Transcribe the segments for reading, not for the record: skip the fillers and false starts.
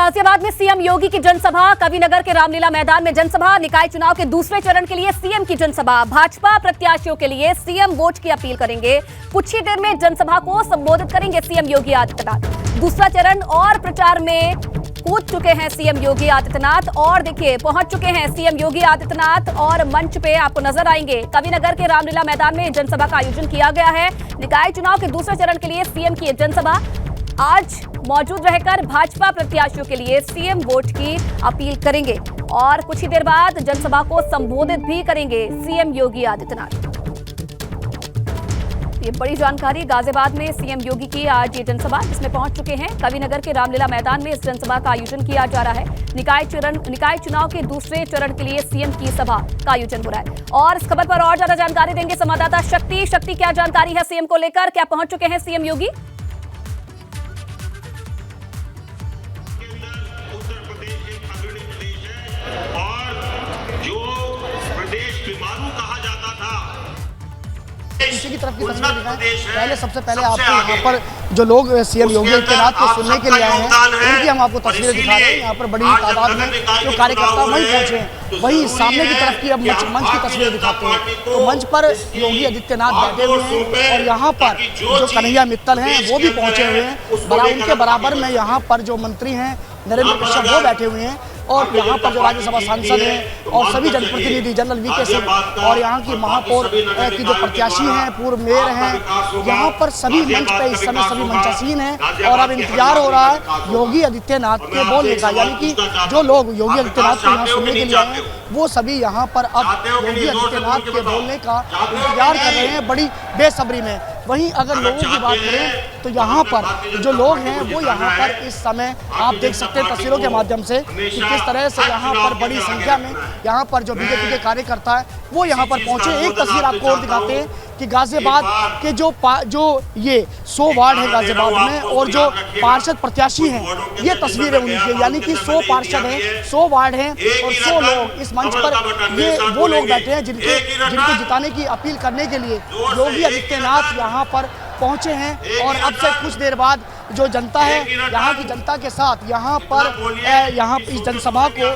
गाजियाबाद में सीएम योगी की जनसभा, कविनगर के रामलीला मैदान में जनसभा, निकाय चुनाव के दूसरे चरण के लिए सीएम की जनसभा। भाजपा प्रत्याशियों के लिए सीएम वोट की अपील करेंगे। कुछ ही देर में जनसभा को संबोधित करेंगे सीएम योगी आदित्यनाथ। दूसरा चरण और प्रचार में कूद चुके हैं सीएम योगी आदित्यनाथ और देखिए पहुंच चुके हैं सीएम योगी आदित्यनाथ और मंच पे आपको नजर आएंगे। कविनगर के रामलीला मैदान में जनसभा का आयोजन किया गया है। निकाय चुनाव के दूसरे चरण के लिए सीएम की जनसभा। आज मौजूद रहकर भाजपा प्रत्याशियों के लिए सीएम वोट की अपील करेंगे और कुछ ही देर बाद जनसभा को संबोधित भी करेंगे सीएम योगी आदित्यनाथ। ये बड़ी जानकारी गाजियाबाद में सीएम योगी की आज ये जनसभा जिसमें पहुंच चुके हैं। कविनगर के रामलीला मैदान में इस जनसभा का आयोजन किया जा रहा है। निकाय चुनाव के दूसरे चरण के लिए सीएम की सभा का आयोजन हो रहा है और इस खबर पर और ज्यादा जानकारी देंगे संवाददाता शक्ति। क्या जानकारी है सीएम को लेकर, क्या पहुंच चुके हैं सीएम योगी? पीछे की तरफ की तस्वीर दिखाएं। सबसे पहले आपको यहाँ पर जो लोग सीएम योगी आदित्यनाथ को सुनने के लिए आए हैं उनकी हम आपको तस्वीरें दिखा रहे हैं। यहाँ पर बड़ी तादाद में जो कार्यकर्ता वहीं पहुंचे हैं, वहीं सामने की तरफ की अब मंच की तस्वीरें दिखाते हैं। तो मंच पर योगी आदित्यनाथ बैठे हुए हैं और यहाँ पर जो कन्हैया मित्तल हैं वो भी पहुंचे हुए हैं। उनके बराबर में यहाँ पर जो मंत्री हैं नरेंद्र कश्यप वो बैठे हुए हैं और यहाँ पर जो राज्यसभा सांसद हैं और सभी जनप्रतिनिधि जनरल वीके सिंह और यहाँ की महापौर की जो प्रत्याशी हैं, पूर्व मेयर हैं, यहाँ पर सभी मंच पे इस समय सभी मंचासीन हैं और अब इंतजार हो रहा है योगी आदित्यनाथ के बोलने का। यानी कि जो लोग योगी आदित्यनाथ को यहाँ सुनने के लिए आए हैं वो सभी यहाँ पर अब योगी आदित्यनाथ के बोलने का इंतजार कर रहे हैं बड़ी बेसब्री में। वहीं अगर लोगों की बात करें तो यहाँ पर जो लोग हैं वो यहाँ पर इस समय आप देख सकते हैं तस्वीरों के माध्यम से कि किस तरह से यहाँ पर बड़ी संख्या में यहाँ पर जो बीजेपी के कार्यकर्ता है वो यहाँ पर पहुंचे। एक तस्वीर आपको और दिखाते हैं कि गाजियाबाद के जो ये 100 वार्ड है गाजियाबाद में और जो पार्षद प्रत्याशी हैं ये तस्वीरें उनकी, यानी कि 100 पार्षद हैं, 100 वार्ड हैं और 100 लोग इस मंच पर ये वो लोग बैठे हैं जिनको जिताने की अपील करने के लिए योगी आदित्यनाथ यहाँ पर पहुंचे हैं। और अब से कुछ देर बाद जो जनता है यहाँ की जनता के साथ यहाँ इस जनसभा को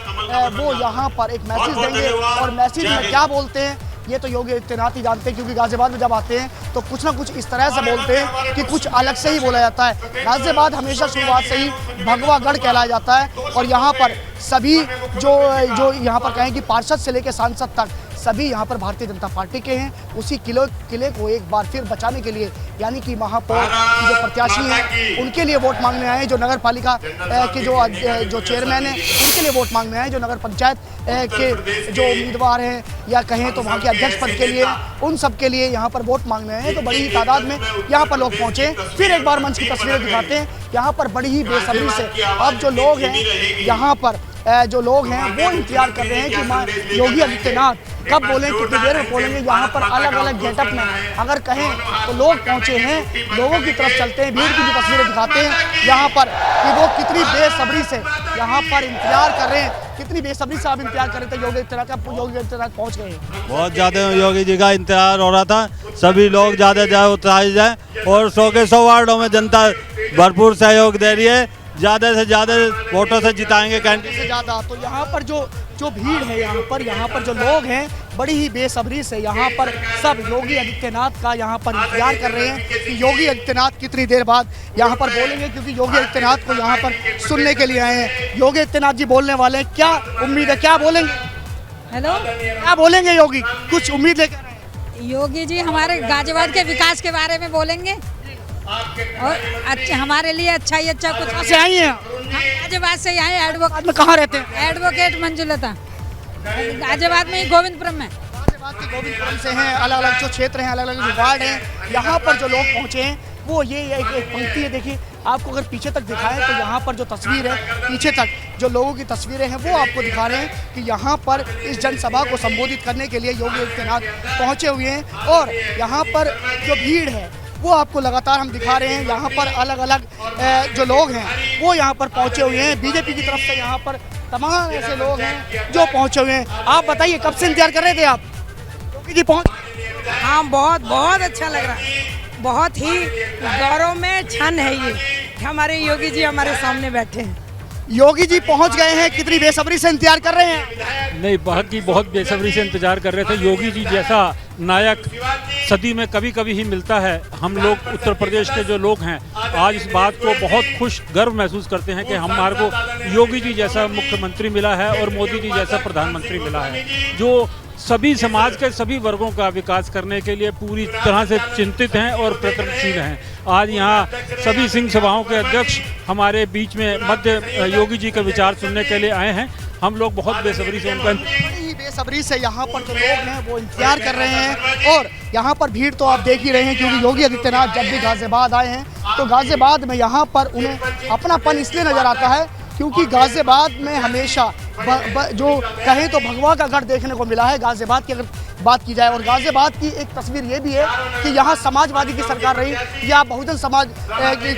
वो यहाँ पर एक मैसेज देंगे और मैसेज में क्या बोलते हैं ये तो योगी आदित्यनाथ ही जानते हैं, क्योंकि गाजियाबाद में जब आते हैं तो कुछ ना कुछ इस तरह से बोलते हैं कि कुछ अलग से ही बोला जाता है। गाजियाबाद हमेशा शुरुआत से ही भगवागढ़ कहलाया जाता है और यहाँ पर सभी जो यहाँ पर कहें कि पार्षद से लेकर सांसद तक सभी यहाँ पर भारतीय जनता पार्टी के हैं। उसी किले को एक बार फिर बचाने के लिए यानी कि महापौर जो प्रत्याशी हैं उनके लिए वोट मांगने आए हैं, जो नगर पालिका के जो चेयरमैन हैं उनके लिए वोट मांगने आए हैं, जो नगर पंचायत के जो उम्मीदवार हैं या कहें तो वहाँ के अध्यक्ष पद के लिए उन सब के लिए यहाँ पर वोट मांगने आए हैं। तो बड़ी ही तादाद में यहाँ पर लोग पहुँचे। फिर एक बार मंच की तस्वीरें दिखाते हैं। यहाँ पर बड़ी ही बेसब्री से अब जो लोग हैं यहाँ पर जो लोग हैं वो इंतजार कर रहे हैं कि योगी आदित्यनाथ कब बोलें, कितनी देर में बोलेंगे। यहाँ पर अलग अलग गेटअप में अगर कहें तो लोग पहुँचे हैं, लोगों की तरफ चलते हैं, भीड़ की भी तस्वीरें दिखाते हैं यहाँ पर कि वो कितनी बेसब्री से यहाँ पर इंतजार कर रहे हैं। कितनी बेसब्री से आप इंतजार कर रहे थे योगी आदित्यनाथ पहुँच गए हैं। बहुत ज़्यादा योगी जी का इंतजार हो रहा था, सभी लोग ज़्यादा उत्साहित हैं और 100 के 100 वार्डों में जनता भरपूर सहयोग दे रही है। ज़्यादा से ज़्यादा वोटों से जिताएंगे कैंडिडेट से ज़्यादा। तो यहाँ पर जो भीड़ है यहाँ पर जो लोग हैं बड़ी ही बेसब्री से यहाँ पर सब योगी आदित्यनाथ का यहाँ पर इंतजार कर रहे हैं कि योगी आदित्यनाथ कितनी देर बाद यहाँ पर बोलेंगे, क्योंकि योगी आदित्यनाथ को यहाँ पर सुनने के लिए आए हैं। योगी आदित्यनाथ जी बोलने वाले हैं, क्या उम्मीद है, क्या बोलेंगे? हेलो, क्या बोलेंगे योगी? कुछ उम्मीद लेकर आए? योगी जी हमारे गाजियाबाद के विकास के बारे में बोलेंगे और अच्छा हमारे लिए अच्छा ही अच्छा कुछ से आई हैं। गाजियाबाद से यहाँ एडवोकेट में कहाँ रहते हैं? एडवोकेट मंजुलता गाजियाबाद में ही गोविंदपुरम में। गाजियाबाद के गोविंदपुरम से हैं। अलग अलग जो क्षेत्र हैं, अलग अलग जो वार्ड हैं, यहाँ पर जो लोग पहुँचे हैं वो ये एक पंक्ति है। देखिए आपको अगर पीछे तक दिखाएं तो यहाँ पर जो तस्वीर है पीछे तक जो लोगों की तस्वीरें हैं वो आपको दिखा रहे हैं कि यहाँ पर इस जनसभा को संबोधित करने के लिए योगी आदित्यनाथ पहुँचे हुए हैं। और यहाँ पर जो भीड़ है वो आपको लगातार हम दिखा रहे हैं। यहाँ पर अलग अलग जो लोग हैं वो यहाँ पर पहुँचे हुए हैं। बीजेपी की तरफ से यहाँ पर तमाम ऐसे लोग हैं जो पहुँचे हुए हैं। आप बताइए कब से इंतजार कर रहे थे आप? योगी जी पहुँच? हाँ, बहुत अच्छा लग रहा है। बहुत ही गौरव में क्षण है ये, हमारे योगी जी हमारे सामने बैठे हैं। योगी जी पहुंच गए हैं, कितनी बेसब्री से इंतजार कर रहे हैं? नहीं, बहुत बेसब्री से इंतजार कर रहे थे। योगी जी जैसा नायक सदी में कभी कभी ही मिलता है। हम लोग उत्तर प्रदेश के जो लोग हैं आज इस बात को बहुत खुश गर्व महसूस करते हैं कि हमारे को योगी जी जैसा मुख्यमंत्री मिला है और मोदी जी जैसा प्रधानमंत्री मिला है, जो सभी समाज के सभी वर्गों का विकास करने के लिए पूरी तरह से चिंतित हैं और प्रयत्नशील हैं। आज यहाँ सभी सिंह सभाओं के अध्यक्ष हमारे बीच में मध्य योगी जी के विचार सुनने के लिए आए हैं। हम लोग बहुत बेसब्री से उनका बेसब्री से यहाँ पर जो लोग हैं वो इंतजार कर रहे हैं और यहाँ पर भीड़ तो आप देख ही रहे हैं, क्योंकि योगी आदित्यनाथ जब भी गाजियाबाद आए हैं तो गाजियाबाद में यहाँ पर उन्हें अपनापन इसलिए नजर आता है क्योंकि गाजियाबाद में हमेशा जो कहें तो भगवा का गढ़ देखने को मिला है। गाजियाबाद की अगर बात की जाए और गाजियाबाद की एक तस्वीर ये भी है कि यहाँ समाजवादी की सरकार रही या बहुजन समाज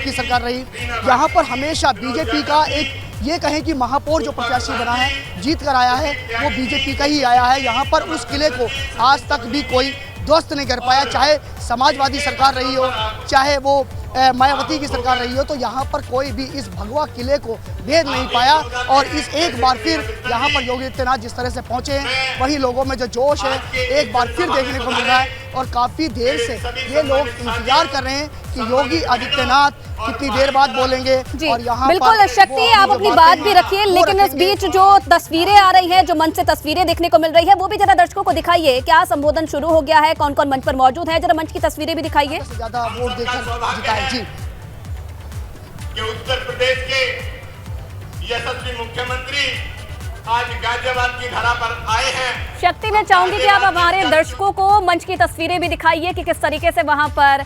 की सरकार रही, यहाँ पर हमेशा बीजेपी का एक ये कहें कि महापौर जो प्रत्याशी बना है, जीत कर आया है, वो बीजेपी का ही आया है। यहाँ पर उस किले को आज तक भी कोई ध्वस्त नहीं कर पाया, चाहे समाजवादी सरकार रही हो, चाहे वो मायावती की सरकार रही हो, तो यहाँ पर कोई भी इस भगवा किले को भेद नहीं पाया। और इस एक बार फिर यहाँ पर योगी आदित्यनाथ जिस तरह से पहुँचे हैं, वही लोगों में जो जोश है एक बार फिर देखने को मिल रहा है। और काफ़ी देर से ये लोग इंतजार कर रहे हैं कि योगी आदित्यनाथ कितनी देर बाद बोलेंगे। और यहाँ बिल्कुल शक्ति, आप अपनी बात भी रखिए, लेकिन इस बीच जो तस्वीरें आ रही हैं, जो मंच से तस्वीरें देखने को मिल रही है, वो भी जरा दर्शकों को दिखाइए। क्या संबोधन शुरू हो गया है, कौन कौन मंच पर मौजूद है, जरा मंच की तस्वीरें भी दिखाइए। ज्यादा वोट देकर जिताए जी। उत्तर प्रदेश के यशस्वी मुख्यमंत्री आज गाजियाबाद की धरा पर आए हैं। शक्ति, मैं चाहूंगी कि आप हमारे दर्शकों को मंच की तस्वीरें भी दिखाइए कि किस तरीके से वहां पर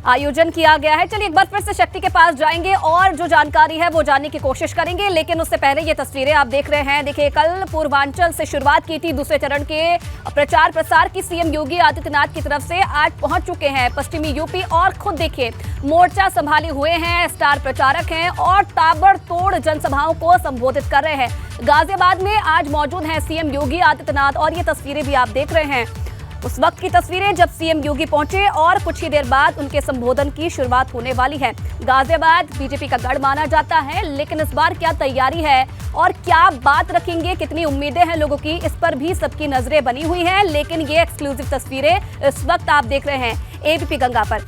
आयोजन किया गया है। चलिए एक बार फिर से शक्ति के पास जाएंगे और जो जानकारी है वो जानने की कोशिश करेंगे, लेकिन उससे पहले ये तस्वीरें आप देख रहे हैं। देखिए, कल पूर्वांचल से शुरुआत की थी दूसरे चरण के प्रचार प्रसार की सीएम योगी आदित्यनाथ की तरफ से। आज पहुंच चुके हैं पश्चिमी यूपी और खुद देखिए मोर्चा संभाले हुए हैं, स्टार प्रचारक हैं और ताबड़तोड़ जनसभाओं को संबोधित कर रहे हैं। गाजियाबाद में आज मौजूद हैं सीएम योगी आदित्यनाथ और ये तस्वीरें भी आप देख रहे हैं उस वक्त की तस्वीरें जब सीएम योगी पहुंचे और कुछ ही देर बाद उनके संबोधन की शुरुआत होने वाली है। गाजियाबाद बीजेपी का गढ़ माना जाता है, लेकिन इस बार क्या तैयारी है और क्या बात रखेंगे, कितनी उम्मीदें हैं लोगों की, इस पर भी सबकी नजरें बनी हुई हैं। लेकिन ये एक्सक्लूसिव तस्वीरें इस वक्त आप देख रहे हैं एबीपी गंगा पर।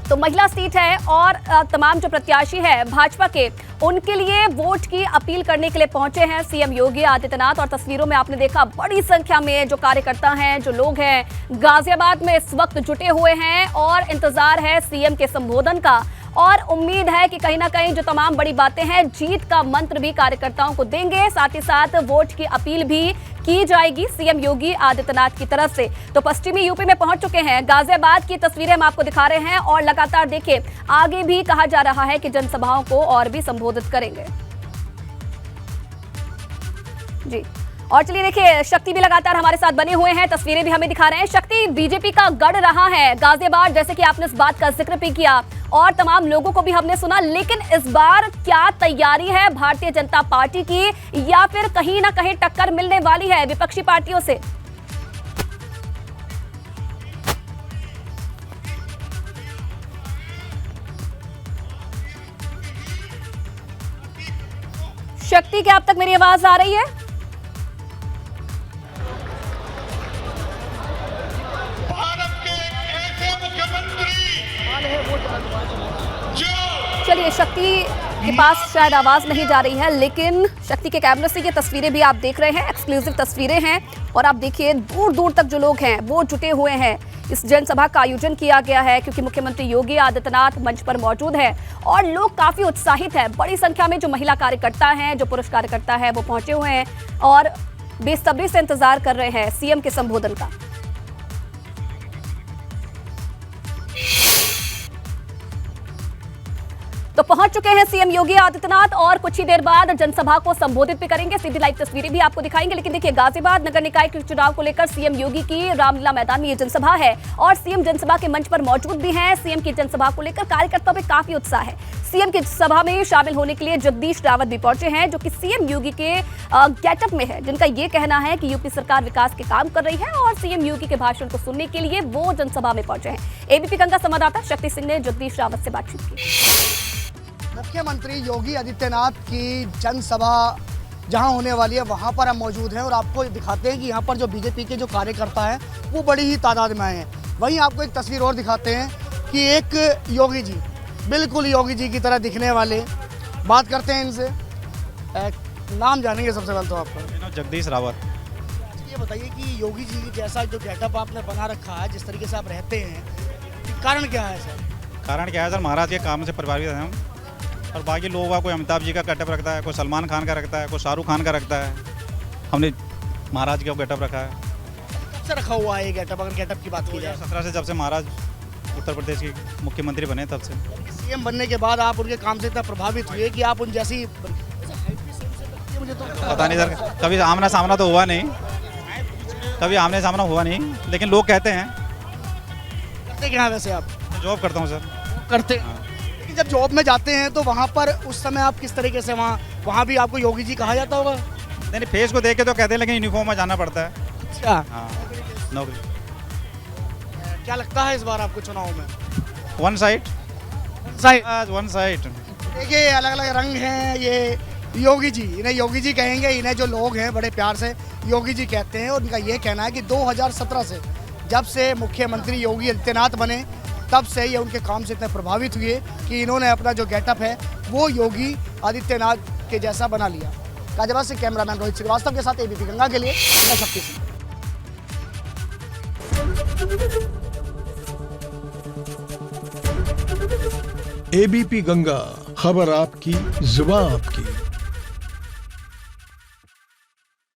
तो महिला सीट है और तमाम जो प्रत्याशी है भाजपा के, उनके लिए वोट की अपील करने के लिए पहुंचे हैं सीएम योगी आदित्यनाथ। और तस्वीरों में आपने देखा बड़ी संख्या में जो कार्यकर्ता हैं, जो लोग हैं, गाजियाबाद में इस वक्त जुटे हुए हैं और इंतजार है सीएम के संबोधन का। और उम्मीद है कि कहीं ना कहीं जो तमाम बड़ी बातें हैं, जीत का मंत्र भी कार्यकर्ताओं को देंगे, साथ ही साथ वोट की अपील भी की जाएगी सीएम योगी आदित्यनाथ की तरफ से। तो पश्चिमी यूपी में पहुंच चुके हैं। गाजियाबाद की तस्वीरें हम आपको दिखा रहे हैं और लगातार देखिए आगे भी कहा जा रहा है कि जनसभाओं को और भी संबोधित करेंगे जी। और चलिए देखिए, शक्ति भी लगातार हमारे साथ बने हुए हैं, तस्वीरें भी हमें दिखा रहे हैं। शक्ति, बीजेपी का गढ़ रहा है गाजियाबाद, जैसे कि आपने इस बात का जिक्र भी किया और तमाम लोगों को भी हमने सुना, लेकिन इस बार क्या तैयारी है भारतीय जनता पार्टी की, या फिर कहीं ना कहीं टक्कर मिलने वाली है विपक्षी पार्टियों से? शक्ति, क्या अब तक मेरी आवाज आ रही है? चलिए, शक्ति के पास शायद आवाज नहीं जा रही है, लेकिन शक्ति के कैमरे से ये तस्वीरें भी आप देख रहे हैं, एक्सक्लूसिव तस्वीरें हैं। और आप देखिए दूर दूर तक जो लोग हैं वो जुटे हुए हैं। इस जनसभा का आयोजन किया गया है क्योंकि मुख्यमंत्री योगी आदित्यनाथ मंच पर मौजूद है और लोग काफी उत्साहित हैं। बड़ी संख्या में जो महिला कार्यकर्ता हैं, जो पुरुष कार्यकर्ता है, वो पहुंचे हुए हैं और बेसब्री से इंतजार कर रहे हैं सीएम के संबोधन का। तो पहुंच चुके हैं सीएम योगी आदित्यनाथ और कुछ ही देर बाद जनसभा को संबोधित भी करेंगे। सीधी लाइव तस्वीरें भी आपको दिखाएंगे। लेकिन देखिए, गाजियाबाद नगर निकाय के चुनाव को लेकर सीएम योगी की रामलीला मैदान में ये जनसभा है और सीएम जनसभा के मंच पर मौजूद भी हैं। सीएम की जनसभा को लेकर कार्यकर्ताओं में काफी उत्साह है। सीएम की सभा में शामिल होने के लिए जगदीश रावत भी पहुंचे हैं, जो कि सीएम योगी के गेटअप में है, जिनका ये कहना है कि यूपी सरकार विकास के काम कर रही है और सीएम योगी के भाषण को सुनने के लिए वो जनसभा में पहुंचे हैं। एबीपी गंगा संवाददाता शक्ति सिंह ने जगदीश रावत से बातचीत की। मुख्यमंत्री योगी आदित्यनाथ की जनसभा जहां होने वाली है वहां पर हम मौजूद हैं और आपको दिखाते हैं कि यहां पर जो बीजेपी के जो कार्यकर्ता हैं वो बड़ी ही तादाद में आए हैं। वहीं आपको एक तस्वीर और दिखाते हैं कि एक योगी जी, बिल्कुल योगी जी की तरह दिखने वाले, बात करते हैं इनसे। नाम जानेंगे सबसे पहले तो आपका। जगदीश रावत। ये बताइए कि योगी जी जैसा जो गेटअप आपने बना रखा है, जिस तरीके से आप रहते हैं, कारण क्या है सर? कारण क्या है सर, महाराज के काम से प्रभावित हैं हम। और बाकी लोगों का कोई अमिताभ जी का गेटअप रखता है, कोई सलमान खान का रखता है, कोई शाहरुख खान का रखता है। हमने महाराज का गेटअप रखा है। कब से रखा हुआ है ये गेटअप, अगर गेटअप की बात की जाए? 2017 से, जब से महाराज उत्तर प्रदेश के मुख्यमंत्री बने तब से। सीएम बनने के बाद आप उनके काम से इतना प्रभावित हुए कि आप उन जैसी, मुझे तो पता नहीं सर, कभी आमना सामना तो हुआ नहीं, कभी आमने सामना हुआ नहीं, लेकिन लोग कहते हैं। करते क्या हैं वैसे आप? जॉब करता हूँ सर। करते हैं। लेकिन जब जॉब में जाते हैं तो वहाँ पर उस समय आप किस तरीके से वहाँ भी आपको योगी जी कहा जाता होगा? नहीं, फेस को देख के तो कहते हैं, लेकिन यूनिफॉर्म में जाना पड़ता है। अच्छा, हाँ, नौकरी। क्या लगता है इस बार आपको चुनाव में? One side. One side. देखिए अलग अलग रंग हैं। ये योगी जी, इन्हें योगी जी कहेंगे, इन्हें जो लोग हैं बड़े प्यार से योगी जी कहते हैं। और उनका ये कहना है कि 2017 से जब से मुख्यमंत्री योगी आदित्यनाथ बने तब से ये उनके काम से इतने प्रभावित हुए कि इन्होंने अपना जो गेटअप है वो योगी आदित्यनाथ के जैसा बना लिया। गाजियाबाद से कैमरामैन रोहित श्रीवास्तव के साथ एबीपी गंगा के लिए मैं शक्ति सिंह। एबीपी गंगा, खबर आपकी, जुबान आपकी।